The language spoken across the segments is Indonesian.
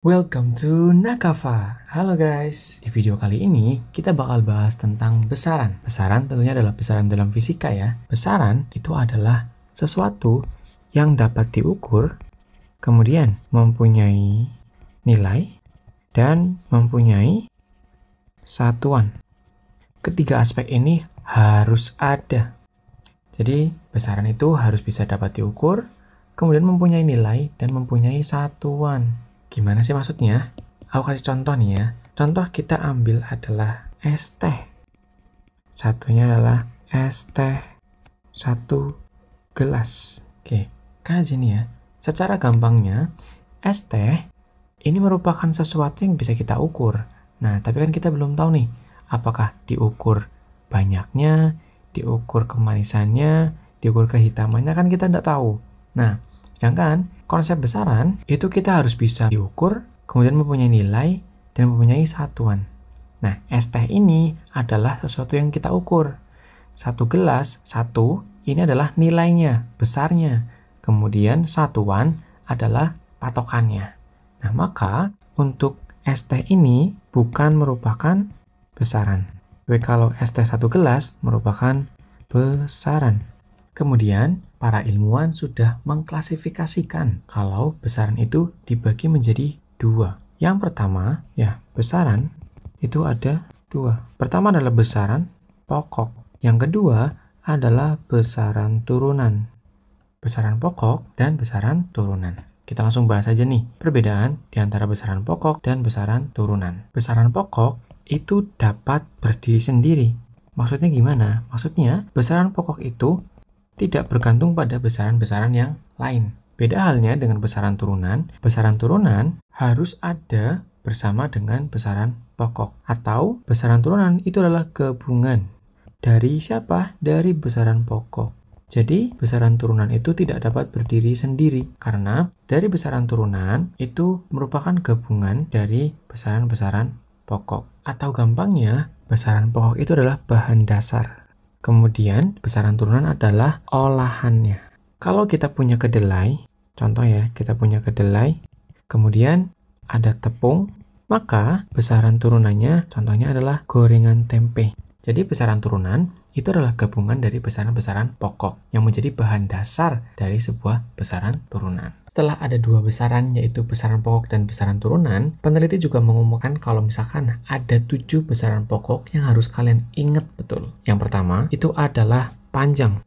Welcome to Nakava. Halo guys, di video kali ini kita bakal bahas tentang besaran. Besaran tentunya adalah besaran dalam fisika ya. Besaran itu adalah sesuatu yang dapat diukur, kemudian mempunyai nilai, dan mempunyai satuan. Ketiga aspek ini harus ada. Jadi besaran itu harus bisa dapat diukur, kemudian mempunyai nilai, dan mempunyai satuan. Gimana sih maksudnya? Aku kasih contoh nih ya. Contoh kita ambil adalah es teh. Satunya adalah es teh 1 gelas. Oke, kayak gini ya. Secara gampangnya, es teh ini merupakan sesuatu yang bisa kita ukur. Nah, tapi kan kita belum tahu nih, apakah diukur banyaknya, diukur kemanisannya, diukur kehitamannya, kan kita tidak tahu. Nah, sedangkan konsep besaran itu kita harus bisa diukur, kemudian mempunyai nilai, dan mempunyai satuan. Nah, es teh ini adalah sesuatu yang kita ukur. 1 gelas, 1, ini adalah nilainya, besarnya. Kemudian satuan adalah patokannya. Nah, maka untuk es teh ini bukan merupakan besaran. Tapi kalau es teh 1 gelas merupakan besaran. Kemudian, para ilmuwan sudah mengklasifikasikan kalau besaran itu dibagi menjadi 2. Yang pertama, ya, besaran itu ada 2. Pertama adalah besaran pokok. Yang kedua adalah besaran turunan. Besaran pokok dan besaran turunan. Kita langsung bahas aja nih, perbedaan di antara besaran pokok dan besaran turunan. Besaran pokok itu dapat berdiri sendiri. Maksudnya gimana? Maksudnya, besaran pokok itu tidak bergantung pada besaran-besaran yang lain. Beda halnya dengan besaran turunan harus ada bersama dengan besaran pokok. Atau besaran turunan itu adalah gabungan dari siapa? Dari besaran pokok. Jadi, besaran turunan itu tidak dapat berdiri sendiri karena dari besaran turunan itu merupakan gabungan dari besaran-besaran pokok. Atau gampangnya, besaran pokok itu adalah bahan dasar. Kemudian, besaran turunan adalah olahannya. Kalau kita punya kedelai, contoh ya, kita punya kedelai, kemudian ada tepung, maka besaran turunannya contohnya adalah gorengan tempe. Jadi, besaran turunan itu adalah gabungan dari besaran-besaran pokok yang menjadi bahan dasar dari sebuah besaran turunan. Setelah ada 2 besaran, yaitu besaran pokok dan besaran turunan, peneliti juga mengumumkan kalau misalkan ada 7 besaran pokok yang harus kalian ingat betul. Yang pertama, itu adalah panjang.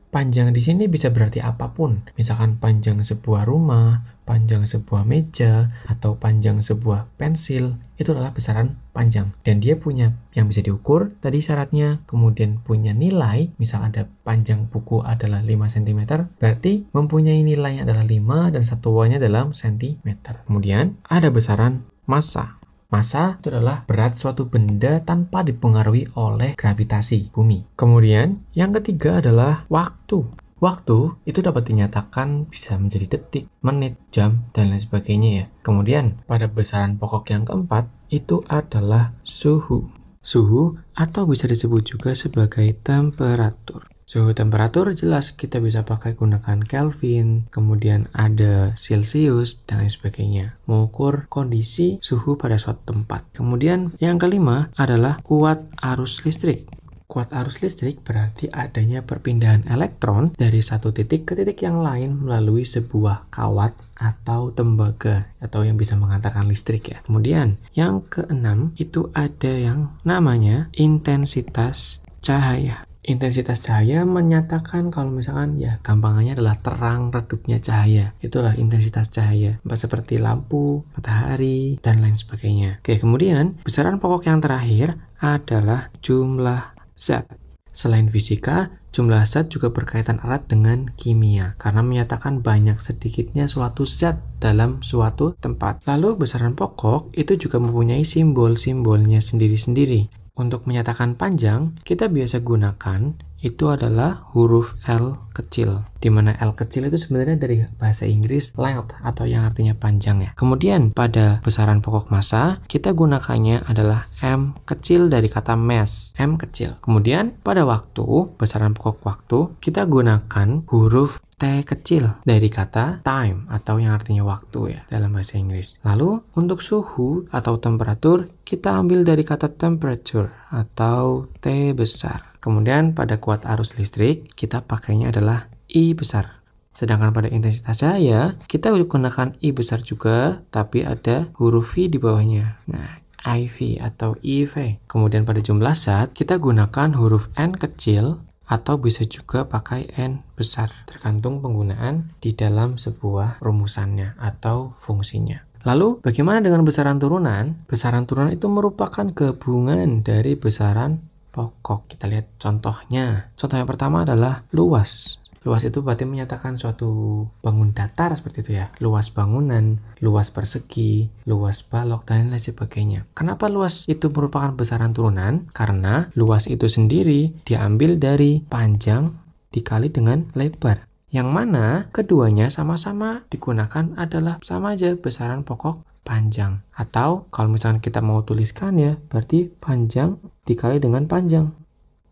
Panjang di sini bisa berarti apapun. Misalkan panjang sebuah rumah, panjang sebuah meja, atau panjang sebuah pensil, itu adalah besaran panjang. Dan dia punya yang bisa diukur, tadi syaratnya, kemudian punya nilai, misal ada panjang buku adalah 5 cm, berarti mempunyai nilainya adalah 5 dan satuannya dalam cm. Kemudian ada besaran massa. Massa itu adalah berat suatu benda tanpa dipengaruhi oleh gravitasi bumi. Kemudian, yang ketiga adalah waktu. Waktu itu dapat dinyatakan bisa menjadi detik, menit, jam, dan lain sebagainya ya. Kemudian, pada besaran pokok yang keempat, itu adalah suhu. Suhu atau bisa disebut juga sebagai temperatur. Suhu temperatur jelas kita bisa pakai gunakan Kelvin, kemudian ada Celsius, dan lain sebagainya. Mengukur kondisi suhu pada suatu tempat. Kemudian yang kelima adalah kuat arus listrik. Kuat arus listrik berarti adanya perpindahan elektron dari satu titik ke titik yang lain melalui sebuah kawat atau tembaga atau yang bisa mengantarkan listrik ya. Kemudian yang keenam itu ada yang namanya intensitas cahaya. Intensitas cahaya menyatakan kalau misalkan ya gampangannya adalah terang redupnya cahaya. Itulah intensitas cahaya. Seperti lampu, matahari, dan lain sebagainya. Oke, kemudian besaran pokok yang terakhir adalah jumlah zat. Selain fisika, jumlah zat juga berkaitan erat dengan kimia karena menyatakan banyak sedikitnya suatu zat dalam suatu tempat. Lalu besaran pokok itu juga mempunyai simbol-simbolnya sendiri-sendiri. Untuk menyatakan panjang, kita biasa gunakan itu adalah huruf L kecil, di mana L kecil itu sebenarnya dari bahasa Inggris length atau yang artinya panjang ya. Kemudian pada besaran pokok massa, kita gunakannya adalah M kecil dari kata mass, M kecil. Kemudian pada waktu, besaran pokok waktu, kita gunakan huruf T kecil dari kata time atau yang artinya waktu ya dalam bahasa Inggris. Lalu untuk suhu atau temperatur kita ambil dari kata temperature atau T besar. Kemudian pada kuat arus listrik kita pakainya adalah I besar. Sedangkan pada intensitas cahaya kita gunakan I besar juga tapi ada huruf V di bawahnya. Nah, IV atau IV. Kemudian pada jumlah zat kita gunakan huruf N kecil atau bisa juga pakai N besar, tergantung penggunaan di dalam sebuah rumusannya atau fungsinya. Lalu, bagaimana dengan besaran turunan? Besaran turunan itu merupakan gabungan dari besaran pokok. Kita lihat contohnya. Contoh yang pertama adalah luas. Luas itu berarti menyatakan suatu bangun datar seperti itu ya. Luas bangunan, luas persegi, luas balok, dan lain sebagainya. Kenapa luas itu merupakan besaran turunan? Karena luas itu sendiri diambil dari panjang dikali dengan lebar. Yang mana keduanya sama-sama digunakan adalah sama aja besaran pokok panjang. Atau kalau misalnya kita mau tuliskan ya, berarti panjang dikali dengan panjang.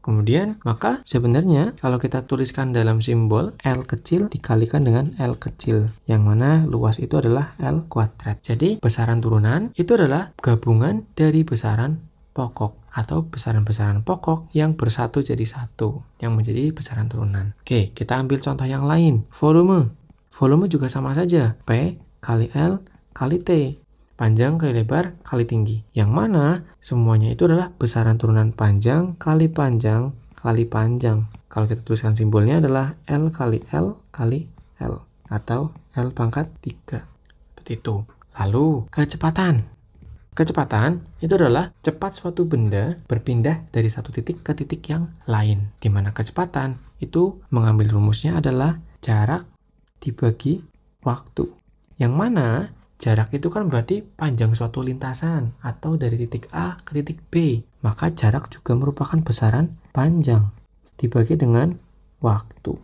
Kemudian, maka sebenarnya kalau kita tuliskan dalam simbol L kecil dikalikan dengan L kecil, yang mana luas itu adalah L kuadrat. Jadi, besaran turunan itu adalah gabungan dari besaran pokok atau besaran-besaran pokok yang bersatu jadi satu, yang menjadi besaran turunan. Oke, kita ambil contoh yang lain. Volume. Volume juga sama saja. P kali L kali T. Panjang kali lebar kali tinggi. Yang mana semuanya itu adalah besaran turunan panjang kali panjang kali panjang. Kalau kita tuliskan simbolnya adalah L kali L kali L atau L pangkat 3. Seperti itu. Lalu kecepatan. Kecepatan itu adalah cepat suatu benda berpindah dari satu titik ke titik yang lain. Di mana kecepatan itu mengambil rumusnya adalah jarak dibagi waktu. Yang mana jarak itu kan berarti panjang suatu lintasan atau dari titik A ke titik B. Maka jarak juga merupakan besaran panjang dibagi dengan waktu.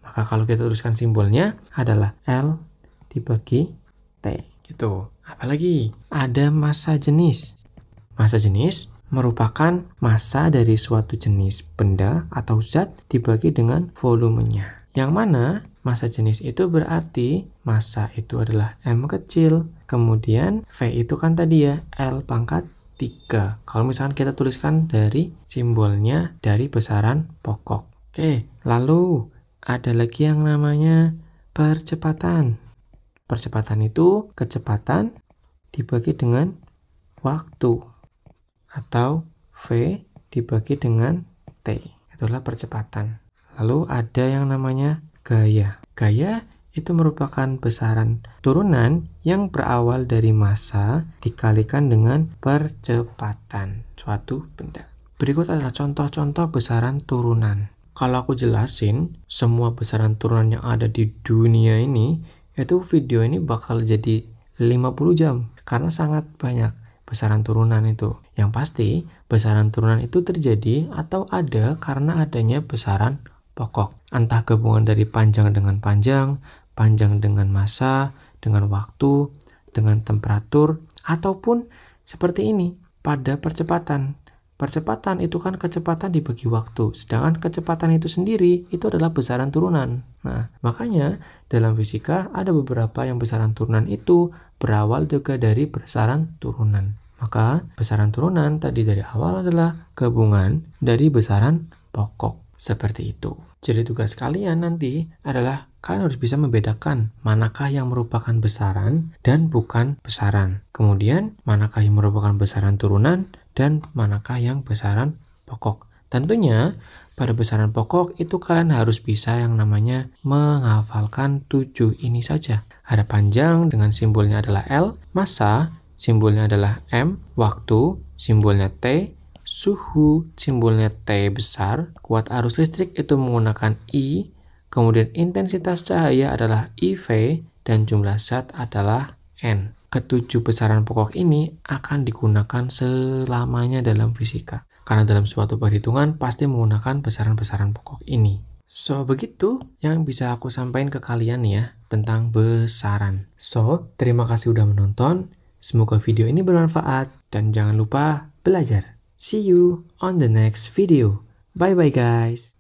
Maka kalau kita tuliskan simbolnya adalah L dibagi T. Gitu. Apalagi ada massa jenis. Massa jenis merupakan massa dari suatu jenis benda atau zat dibagi dengan volumenya. Yang mana massa jenis itu berarti massa itu adalah M kecil, kemudian V itu kan tadi ya L pangkat 3. Kalau misalkan kita tuliskan dari simbolnya dari besaran pokok. Oke, lalu ada lagi yang namanya percepatan. Percepatan itu kecepatan dibagi dengan waktu atau V dibagi dengan T. Itulah percepatan. Lalu ada yang namanya gaya. Gaya itu merupakan besaran turunan yang berawal dari massa dikalikan dengan percepatan suatu benda. Berikut adalah contoh-contoh besaran turunan. Kalau aku jelasin semua besaran turunan yang ada di dunia ini, itu video ini bakal jadi 50 jam karena sangat banyak besaran turunan itu. Yang pasti, besaran turunan itu terjadi atau ada karena adanya besaran pokok. Entah gabungan dari panjang dengan panjang, panjang dengan massa, dengan waktu, dengan temperatur, ataupun seperti ini pada percepatan. Percepatan itu kan kecepatan dibagi waktu, sedangkan kecepatan itu sendiri itu adalah besaran turunan. Nah, makanya dalam fisika ada beberapa yang besaran turunan itu berawal juga dari besaran turunan. Maka besaran turunan tadi dari awal adalah gabungan dari besaran pokok. Seperti itu. Jadi tugas kalian nanti adalah kalian harus bisa membedakan manakah yang merupakan besaran dan bukan besaran. Kemudian manakah yang merupakan besaran turunan dan manakah yang besaran pokok. Tentunya pada besaran pokok itu kalian harus bisa yang namanya menghafalkan 7 ini saja. Ada panjang dengan simbolnya adalah L, massa simbolnya adalah M, waktu simbolnya T, suhu simbolnya T besar, kuat arus listrik itu menggunakan I, kemudian intensitas cahaya adalah IV, dan jumlah zat adalah N. Ketujuh besaran pokok ini akan digunakan selamanya dalam fisika. Karena dalam suatu perhitungan pasti menggunakan besaran-besaran pokok ini. So, begitu yang bisa aku sampaikan ke kalian ya tentang besaran. So, terima kasih udah menonton. Semoga video ini bermanfaat dan jangan lupa belajar. See you on the next video. Bye-bye guys.